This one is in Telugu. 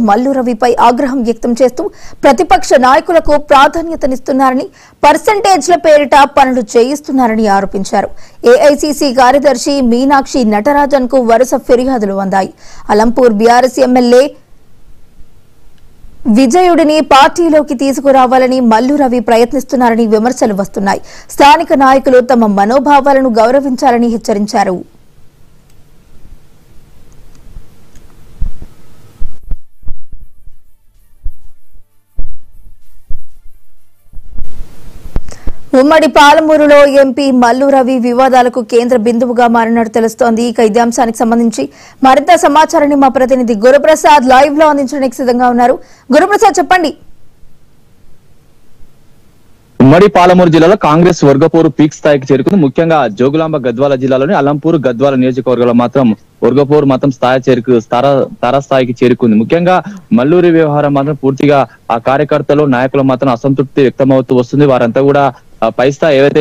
మల్లు రవిపై ఆగ్రహం వ్యక్తం చేస్తూ ప్రతిపక్ష నాయకులకు ప్రాధాన్యతనిస్తున్నారని, పర్సెంటేజ్ల పేరిట పనులు చేయిస్తున్నారని ఆరోపించారు. ఏఐసీసీ కార్యదర్శి మీనాక్షి నటరాజన్ కు వరుస ఫిర్యాదులు అందాయి. అలంపూర్ బీఆర్ఎస్ ఎమ్మెల్యే విజయుడిని పార్టీలోకి తీసుకురావాలని మల్లు రవి ప్రయత్నిస్తున్నారని విమర్శలు వస్తున్నాయి. స్థానిక నాయకులు తమ మనోభావాలను గౌరవించాలని హెచ్చరించారు. ఉమ్మడి పాలమూరులో ఎంపీ మల్లు రవి వివాదాలకు కేంద్ర బిందువుగా మారినట్టు తెలుస్తోంది. ఇక ఇదే అంశానికి సంబంధించి మరింత సమాచారాన్ని మా ప్రతినిధి గురుప్రసాద్ లైవ్ లో అందించడానికి సిద్ధంగా ఉన్నారు. గురుప్రసాద్, చెప్పండి. ఉమ్మడి పాలమూరు జిల్లాలో కాంగ్రెస్ వర్గపోరు పీక్ స్థాయికి చేరుకుంది. ముఖ్యంగా జోగులాంబ గద్వాల జిల్లాలోని అలంపూర్ గద్వాల నియోజకవర్గంలో మాత్రం వర్గపోరు మాత్రం తారాస్థాయికి చేరుకుంది. ముఖ్యంగా మల్లూరి వ్యవహారం మాత్రం పూర్తిగా ఆ కార్యకర్తలు నాయకులు మాత్రం అసంతృప్తి వ్యక్తమవుతూ వస్తుంది. వారంతా కూడా పై స్థాయి ఏవైతే